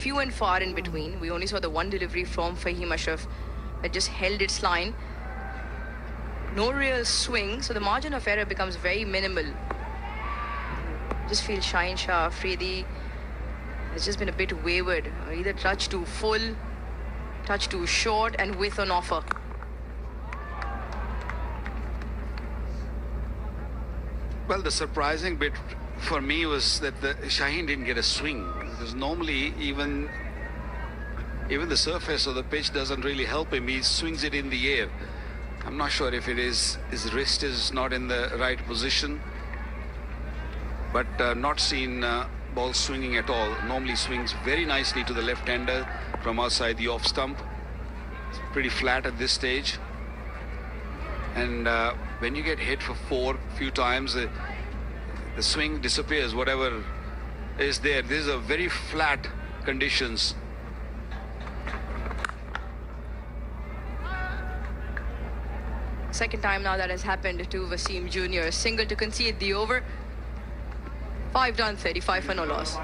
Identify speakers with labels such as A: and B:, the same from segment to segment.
A: few and far in between. We only saw the one delivery from Fahim Ashraf that just held its line. No real swing, so the margin of error becomes very minimal. Just feel Shaheen Shah Afridi has just been a bit wayward. Either touch too full, touch too short, and width on offer.
B: Well, the surprising bit for me was that Shaheen didn't get a swing. Because normally even the surface of the pitch doesn't really help him. He swings it in the air. I'm not sure if it is his wrist is not in the right position, but not seen ball swinging at all. Normally swings very nicely to the left-hander from outside the off stump. It's pretty flat at this stage. And when you get hit for four few times, the swing disappears, whatever is there. These are very flat conditions.
A: Second time now that has happened to Wasim Jr. Single to concede the over. 5 done, 35 for no loss.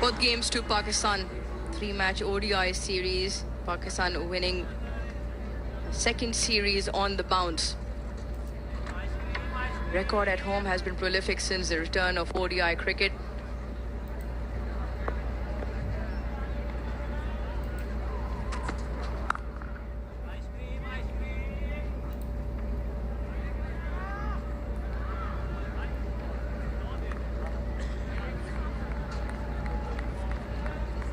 A: Both games to Pakistan. 3-match ODI series. Pakistan winning second series on the bounce. Record at home has been prolific since the return of ODI cricket.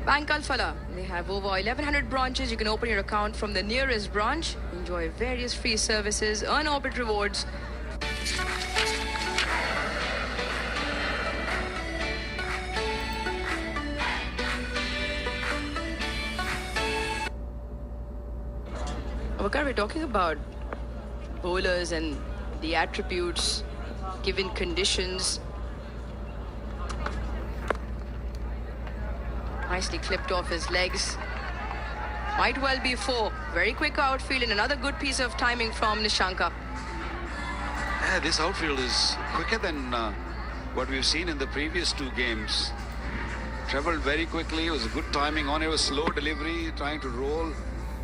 A: Bank Al Falah, they have over 1100 branches. You can open your account from the nearest branch, enjoy various free services, earn orbit rewards. Vakar, we're talking about bowlers and the attributes given conditions. Nicely clipped off his legs. Might well be 4. Very quick outfield and another good piece of timing from Nishanka.
B: Yeah, this outfield is quicker than what we've seen in the previous 2 games. Traveled very quickly. It was a good timing on it. It was slow delivery, trying to roll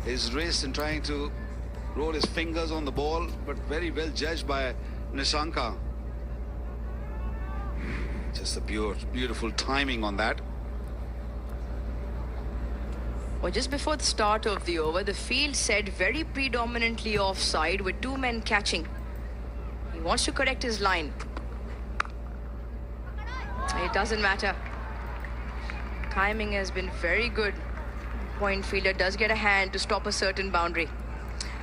B: his wrist and trying to roll his fingers on the ball, but very well judged by Nishanka. Just a beautiful timing on that.
A: Well, just before the start of the over, the field said very predominantly offside with 2 men catching. He wants to correct his line. It doesn't matter. Timing has been very good. Point fielder does get a hand to stop a certain boundary.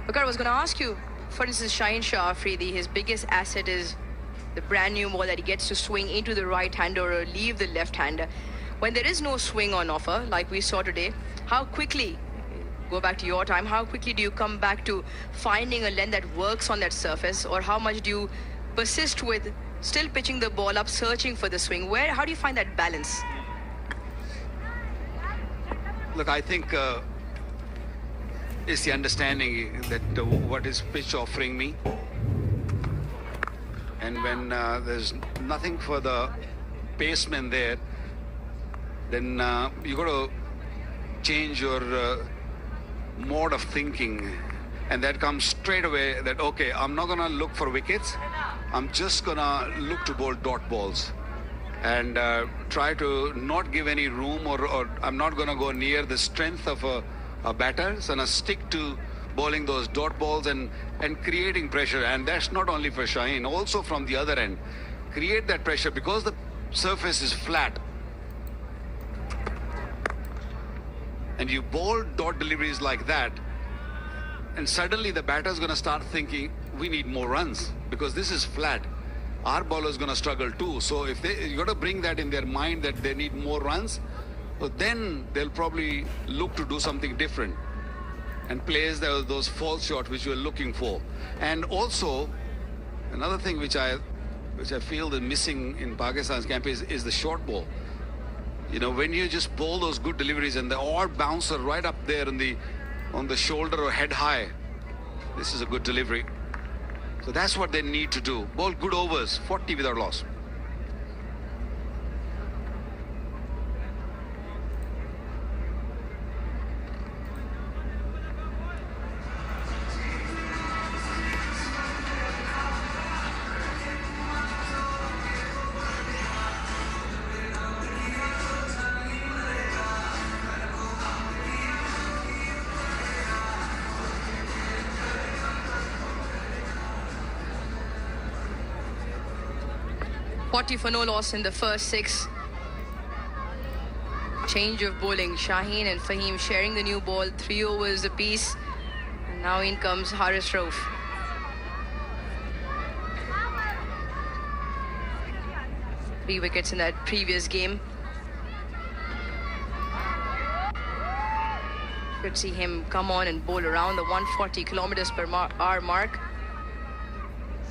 A: Look, I was going to ask you, for instance, Shaheen Shah Afridi, his biggest asset is the brand new ball that he gets to swing into the right-hander or leave the left-hander. When there is no swing on offer, like we saw today, how quickly, go back to your time, how quickly do you come back to finding a length that works on that surface, or how much do you persist with still pitching the ball up, searching for the swing? How do you find that balance?
B: Look, I think it's the understanding that what is pitch offering me, and when there's nothing for the paceman there, then you got to change your mode of thinking, and that comes straight away that, okay, I'm not gonna look for wickets, I'm just gonna look to bowl dot balls and try to not give any room, or I'm not gonna go near the strength of a batter, so I'm gonna stick to bowling those dot balls and creating pressure. And that's not only for Shaheen, also from the other end, create that pressure because the surface is flat. And you bowl dot deliveries like that, and suddenly the batter's going to start thinking, we need more runs because this is flat. Our bowler is going to struggle too. So if you got to bring that in their mind that they need more runs, so then they'll probably look to do something different and place those false shots which we're looking for. And also another thing which I feel is missing in Pakistan's camp is the short ball. You know, when you just bowl those good deliveries and the odd bouncer right up there on the shoulder or head high, this is a good delivery. So that's what they need to do. Bowl good overs, 40 without loss.
A: For no loss in the first 6. Change of bowling. Shaheen and Fahim sharing the new ball. 3 overs apiece. And now in comes Haris Rauf. Three wickets in that previous game. Could see him come on and bowl around the 140 kilometers per hour mark.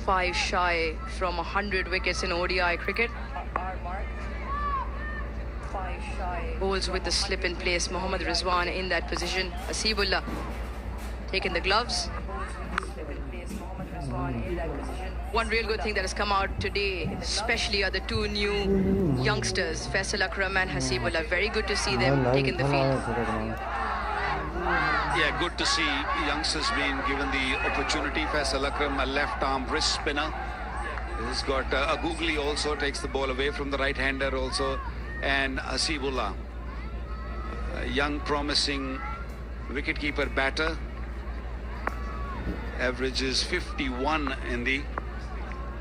A: 5 shy from 100 wickets in ODI cricket. Bowls with the slip in place. Mohammad Rizwan in that position. Hasibullah taking the gloves. One real good thing that has come out today, especially, are the 2 new youngsters, Faisal Akram and Hasibullah. Very good to see them taking the field.
B: Yeah, good to see youngsters being given the opportunity. Faisal Akram, a left-arm wrist spinner. He's got a googly also, takes the ball away from the right-hander also. And Hasibullah, a young, promising wicketkeeper batter. Averages 51 in the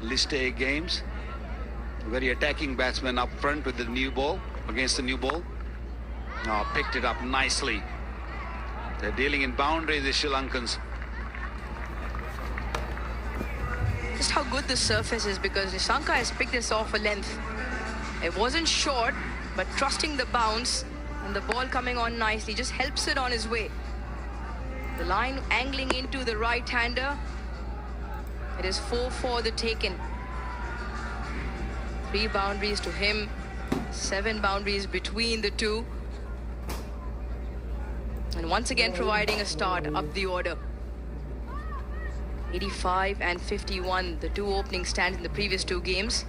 B: List A games. Very attacking batsman up front with the new ball, against the new ball. Oh, picked it up nicely. They're dealing in boundaries, the Sri Lankans.
A: Just how good the surface is, because Sri Lanka has picked this off a length. It wasn't short, but trusting the bounce and the ball coming on nicely just helps it on his way. The line angling into the right-hander. It is 4 for the taken. 3 boundaries to him, 7 boundaries between the two. And once again providing a start up the order. 85 and 51, the 2 opening stands in the previous 2 games.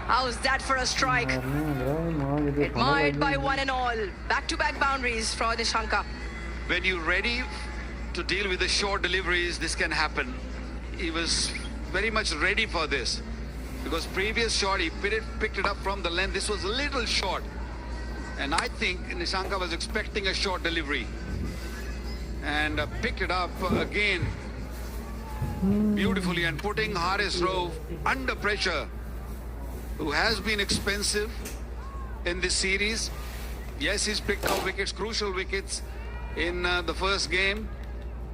A: How's that for a strike? Admired by one and all. Back-to-back boundaries for the Sri Lanka.
B: When you're ready to deal with the short deliveries, this can happen. He was very much ready for this, because previous shot he picked it up from the length. This was a little short, and I think Sri Lanka was expecting a short delivery, and picked it up again beautifully, and putting Haris Rauf under pressure, who has been expensive in this series. Yes, he's picked up wickets, crucial wickets in the first game,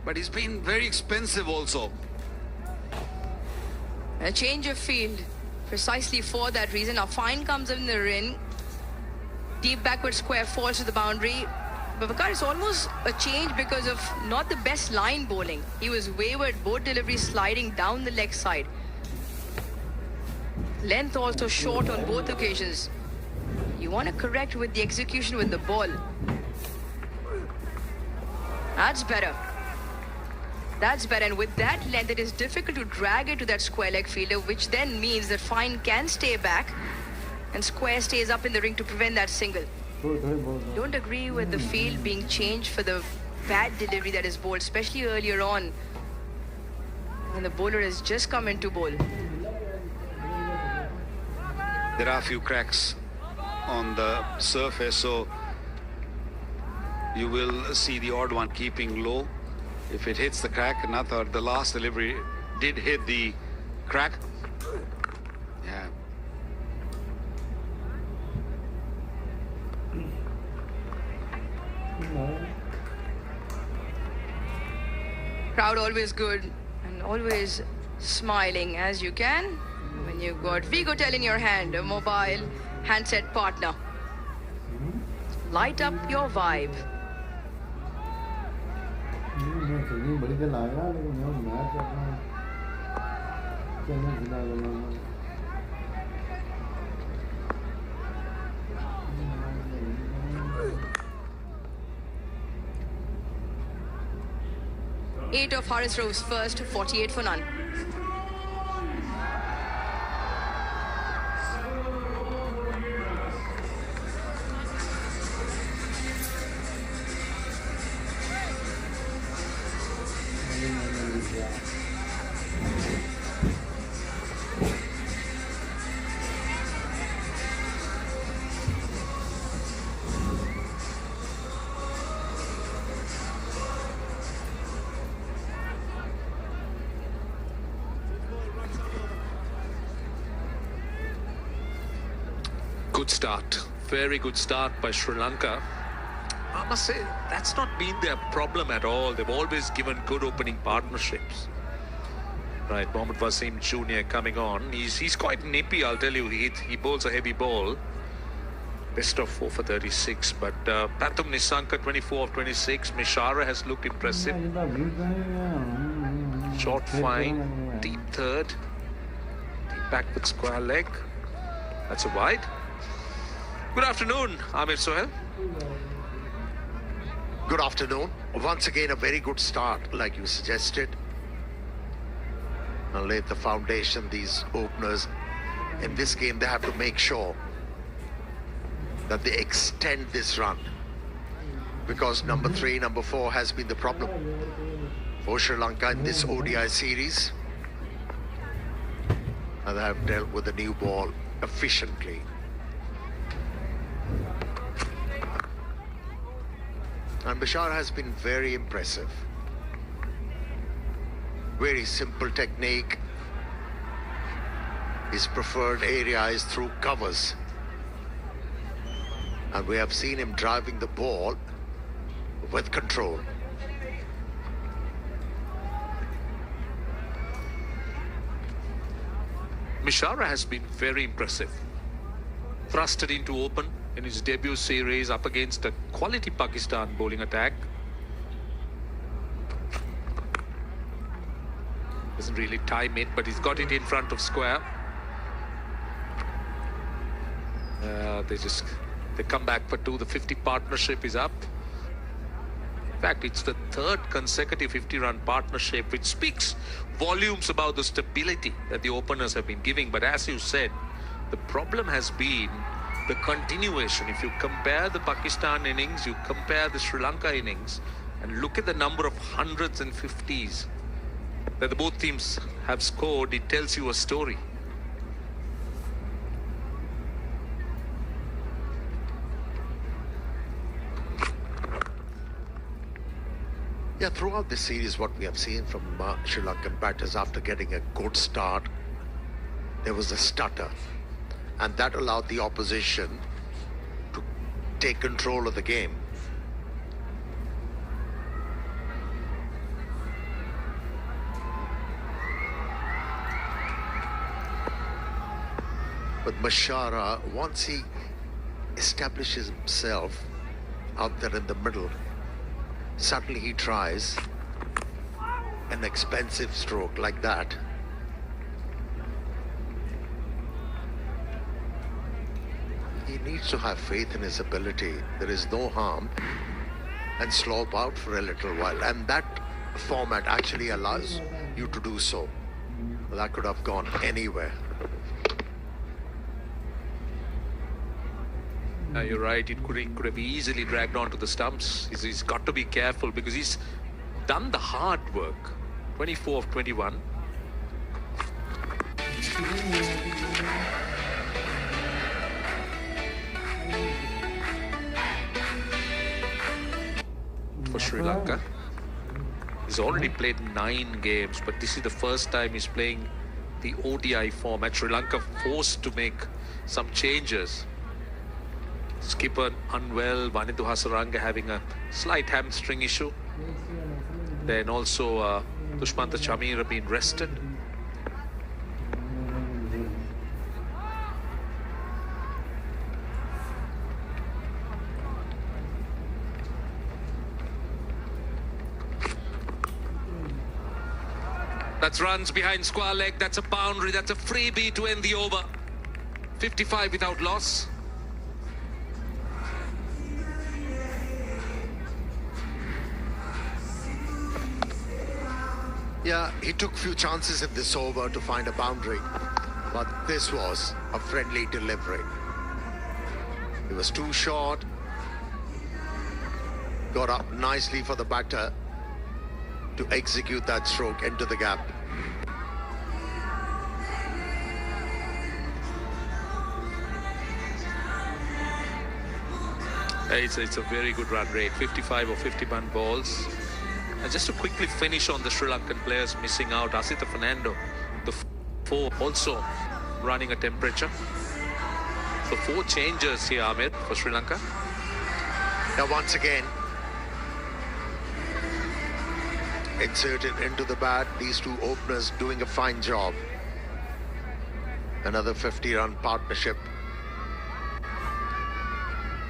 B: but he's been very expensive also.
A: A change of field precisely for that reason. Now fine comes in the ring. Deep backward square falls to the boundary. But Bakar, is almost a change because of not the best line bowling. He was wayward, both deliveries sliding down the leg side. Length also short on both occasions. You want to correct with the execution with the ball. That's better. That's better, and with that length, it is difficult to drag it to that square leg fielder, which then means that fine can stay back and square stays up in the ring to prevent that single. Don't agree with the field being changed for the bad delivery that is bowled, especially earlier on when the bowler has just come into bowl.
B: There are a few cracks on the surface, so you will see the odd one keeping low. If it hits the crack, another, the last delivery did hit the crack. Yeah.
A: Crowd always good, and always smiling as you can when you've got Vigotel in your hand, a mobile handset partner. Light up your vibe. Eight of Haris Rove's first, 48 for none.
C: Good start. Very good start by Sri Lanka. I must say, that's not been their problem at all. They've always given good opening partnerships. Right, Mohammad Wasim Jr. coming on. He's quite nippy, I'll tell you. He bowls a heavy ball. Best of 4 for 36. But Pathum Nissanka, 24 of 26. Mishara has looked impressive. Short fine, deep third. Deep back with square leg. That's a wide. Good afternoon, Amir Sohail.
D: Good afternoon. Once again, a very good start, like you suggested. And lay the foundation, these openers. In this game, they have to make sure that they extend this run. Because number 3, number 4 has been the problem for Sri Lanka in this ODI series. And they have dealt with the new ball efficiently. And Bashar has been very impressive. Very simple technique. His preferred area is through covers. And we have seen him driving the ball with control.
C: Mishara has been very impressive. Thrusted into open in his debut series up against a quality Pakistan bowling attack. Doesn't really time it, but he's got it in front of square. They come back for 2. The 50 partnership is up. In fact, it's the 3rd consecutive 50-run partnership, which speaks volumes about the stability that the openers have been giving. But as you said, the problem has been the continuation. If you compare the Pakistan innings, you compare the Sri Lanka innings, and look at the number of hundreds and 50s that the both teams have scored, it tells you a story.
D: Yeah, throughout this series, what we have seen from Sri Lankan batters after getting a good start, there was a stutter. And that allowed the opposition to take control of the game. But Mashara, once he establishes himself out there in the middle, suddenly he tries an expensive stroke like that. He needs to have faith in his ability. There is no harm, and slope out for a little while. And that format actually allows you to do so. That could have gone anywhere.
C: You're right, it could have easily dragged on to the stumps. He's got to be careful because he's done the hard work. 24 of 21. For Sri Lanka. He's already played 9 games, but this is the first time he's playing the ODI format. Sri Lanka forced to make some changes. Skipper unwell, Vanithu Hasaranga having a slight hamstring issue. Then also Dushmantha Chameera being rested. That's runs behind square leg. That's a boundary. That's a freebie to end the over. 55 without loss.
D: Yeah, he took few chances in this over to find a boundary, but this was a friendly delivery. It was too short. Got up nicely for the batter to execute that stroke into the gap.
C: It's a very good run rate, 55 or 51 balls. And just to quickly finish on the Sri Lankan players missing out, Asitha Fernando, the 4 also running a temperature. So 4 changes here, Amir, for Sri Lanka.
D: Now once again, inserted into the bat, these 2 openers doing a fine job. Another 50-run partnership.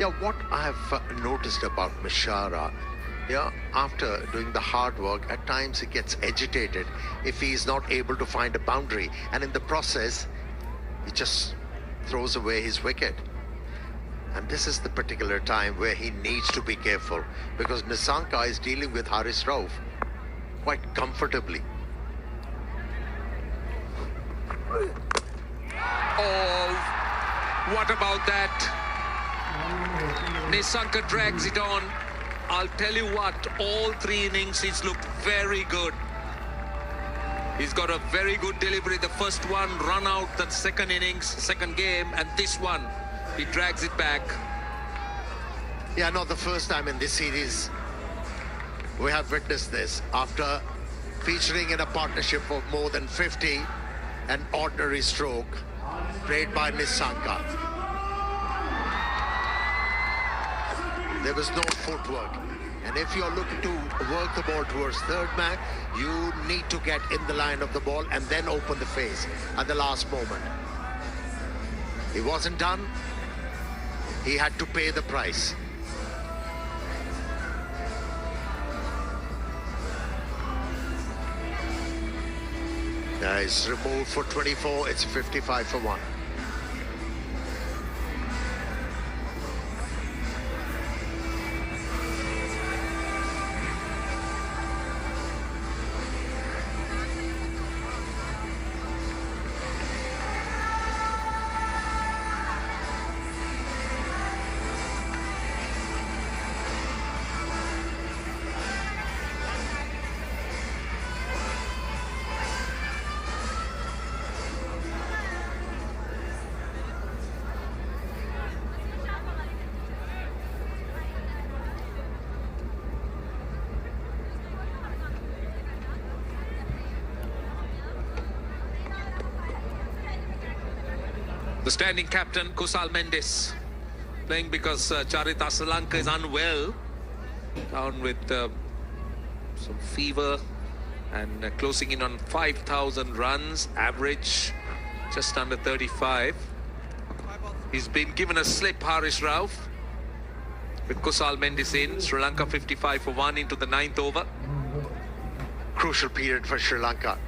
D: Yeah, what I have noticed about Mishara, yeah, after doing the hard work, at times he gets agitated if he is not able to find a boundary, and in the process he just throws away his wicket. And this is the particular time where he needs to be careful, because Nissanka is dealing with Haris Rauf quite comfortably.
C: Oh, what about that? Nissanka drags it on. I'll tell you what, all 3 innings he's looked very good. He's got a very good delivery. The first one, run out, the second innings, second game, and this one, he drags it back.
D: Yeah, not the first time in this series we have witnessed this. After featuring in a partnership of more than 50, an ordinary stroke played by Nissanka. There was no footwork. And if you're looking to work the ball towards third man, you need to get in the line of the ball and then open the face at the last moment. He wasn't done. He had to pay the price. He's removed for 24. It's 55 for 1.
C: The standing captain, Kusal Mendes, playing because Charita Sri Lanka is unwell, down with some fever, and closing in on 5,000 runs, average just under 35. He's been given a slip, Haris Rauf, with Kusal Mendes in. Sri Lanka 55 for 1 into the 9th over.
D: Crucial period for Sri Lanka.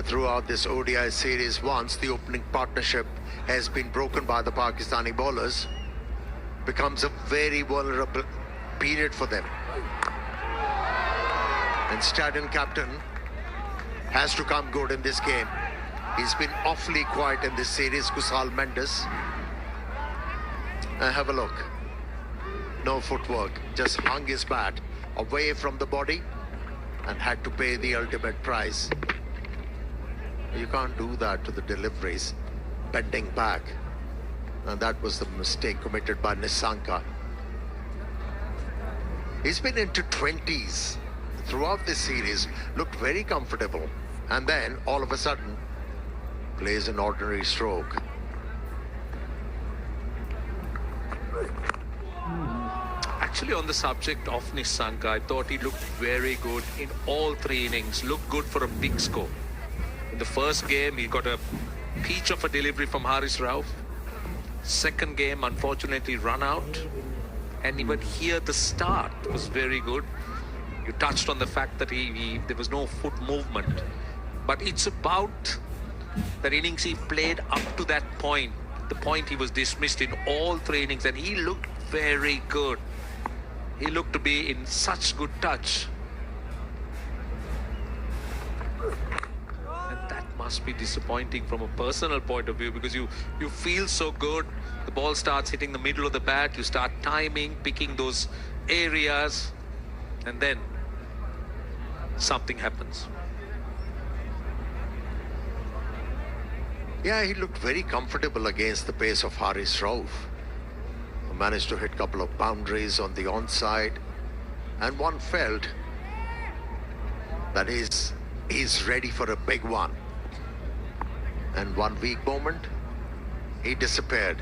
D: Throughout this ODI series, once the opening partnership has been broken by the Pakistani bowlers, becomes a very vulnerable period for them. And Stadium captain has to come good in this game. He's been awfully quiet in this series, Kusal Mendes. Have a look. No footwork, just hung his bat away from the body and had to pay the ultimate price. You can't do that to the deliveries, bending back. And that was the mistake committed by Nissanka. He's been into 20s throughout this series, looked very comfortable, and then all of a sudden plays an ordinary stroke.
C: Actually, on the subject of Nissanka, I thought he looked very good in all 3 innings. Looked good for a big score. In the first game, he got a peach of a delivery from Haris Rauf. Second game, unfortunately, run out. And even here, the start was very good. You touched on the fact that there was no foot movement. But it's about that innings he played up to that point. The point he was dismissed in all 3 innings. And he looked very good. He looked to be in such good touch. And that must be disappointing from a personal point of view, because you feel so good. The ball starts hitting the middle of the bat. You start timing, picking those areas. And then something happens.
D: Yeah, he looked very comfortable against the pace of Haris Rauf. Managed to hit a couple of boundaries on the onside, and one felt that he's ready for a big one. And one weak moment, he disappeared.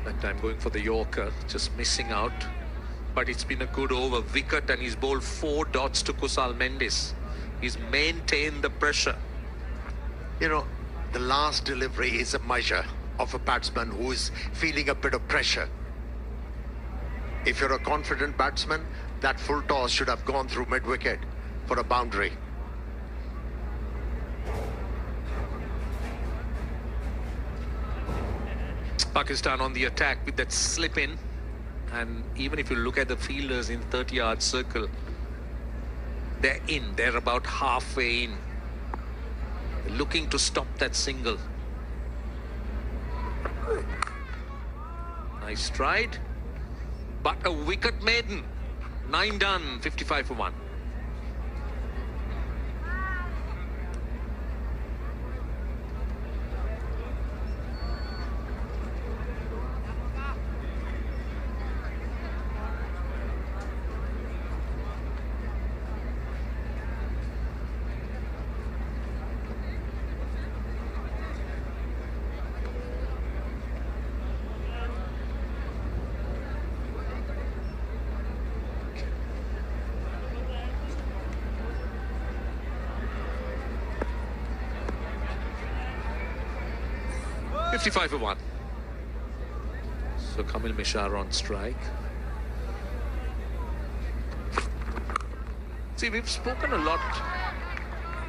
C: That time going for the Yorker, just missing out. But it's been a good over. Wicket, and he's bowled 4 dots to Kusal Mendis. He's maintained the pressure.
D: You know, the last delivery is a measure of a batsman who is feeling a bit of pressure. If you're a confident batsman, that full toss should have gone through mid-wicket for a boundary.
C: Pakistan on the attack with that slip in. And even if you look at the fielders in 30-yard circle, they're in. They're about halfway in, looking to stop that single. Nice stride, but a wicket maiden. 9 done, 55 for 1. $55 for 1. So Kamil Mishra on strike. See, we've spoken a lot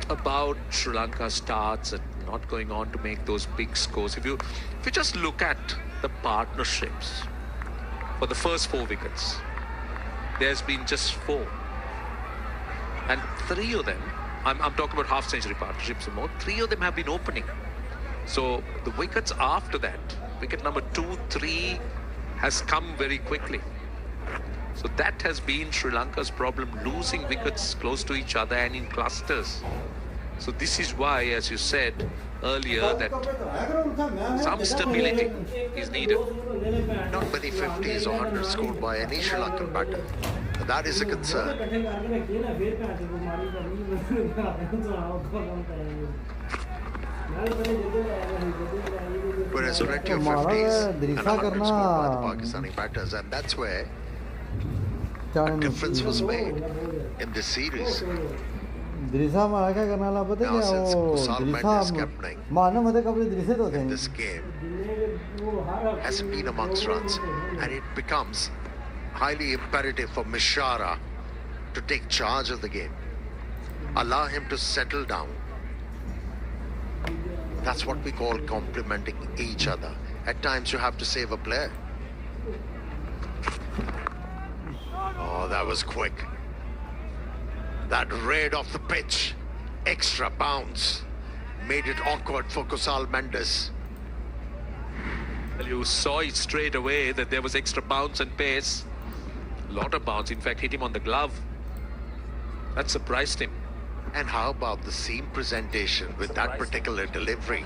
C: about Sri Lanka's starts and not going on to make those big scores. If you just look at the partnerships for the first 4 wickets, there's been just 4. And 3 of them, I'm talking about half-century partnerships or more, 3 of them have been opening. So the wickets after that, wicket number 2, 3 has come very quickly. So that has been Sri Lanka's problem, losing wickets close to each other and in clusters. So this is why, as you said earlier, that some stability is needed.
D: Not many 50s or 100s scored by any Sri Lankan batter. That is a concern. Whereas plenty of 50s and 100s scored by the Pakistani batters, and that's where a difference was made in this series. Now since Kusal Mendes captaining in this game hasn't been amongst runs, and it becomes highly imperative for Mishra to take charge of the game, allow him to settle down. That's what we call complementing each other. At times you have to save a player. Oh, that was quick. That raid off the pitch, extra bounce, made it awkward for Kusal Mendes.
C: Well, you saw it straight away that there was extra bounce and pace. A lot of bounce, in fact, hit him on the glove. That surprised him.
D: And how about the seam presentation with that particular delivery?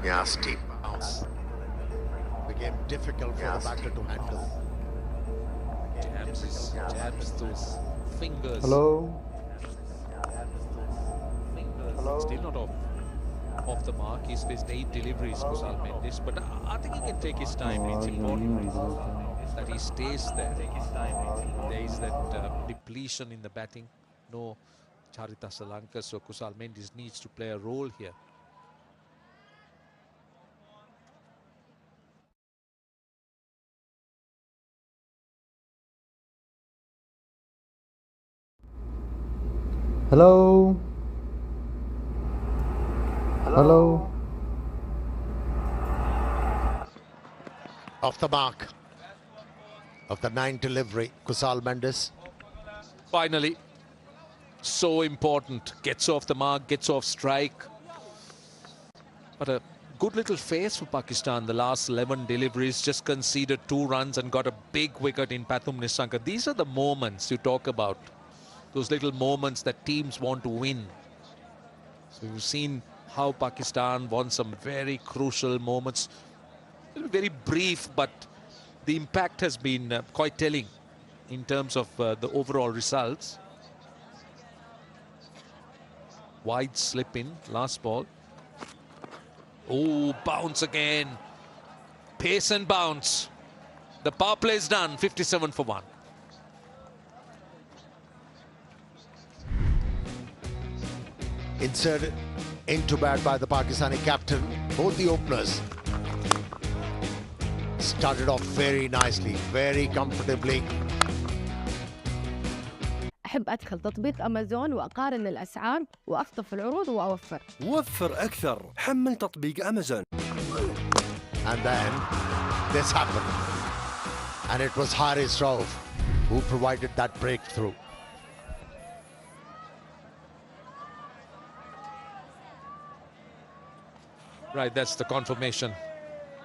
D: Yeah, steep bounce.
E: Became difficult for the batter to handle.
C: Jabs those fingers.
F: Hello.
C: Hello. Still not off. off the mark. He's faced 8 deliveries, Kusal Mendes, but I think he can take his time. It's important that he stays there. There is that depletion in the batting. No Charita Sri Lanka, so Kusal Mendes needs to play a role here.
F: Hello. Hello.
E: Off the mark of the 9 delivery, Kusal Mendes.
C: Finally, so important. Gets off the mark, gets off strike. But a good little face for Pakistan. The last 11 deliveries, just conceded 2 runs and got a big wicket in Pathum Nissanka. These are the moments you talk about. Those little moments that teams want to win. So you've seen how Pakistan won some very crucial moments. Very brief, but the impact has been quite telling in terms of the overall results. Wide slip in, last ball. Oh, bounce again. Pace and bounce. The power play is done, 57 for 1.
E: Inserted into bat by the Pakistani captain. Both the openers started off very nicely, very comfortably.
G: أحب أدخل تطبيق أمازون وأقارن الأسعار وأخطف العروض وأوفر.
H: وفر أكثر. حمل تطبيق أمازون.
E: And then this happened. And it was Haris Rauf who provided that breakthrough.
C: Right, that's the confirmation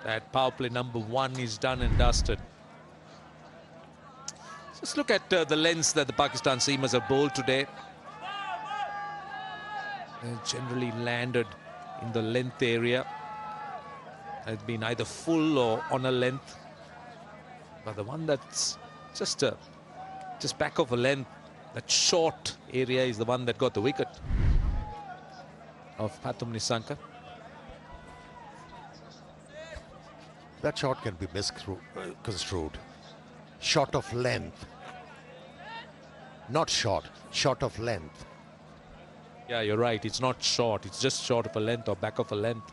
C: that power play number 1 is done and dusted. Just look at the lengths that the Pakistan seamers have bowled today. They've generally landed in the length area. It's been either full or on a length. But the one that's just back of a length, that short area, is the one that got the wicket of Pathum Nissanka.
E: That shot can be misconstrued. Shot of length. Not short, shot of length.
C: Yeah, you're right. It's not short. It's just short of a length or back of a length.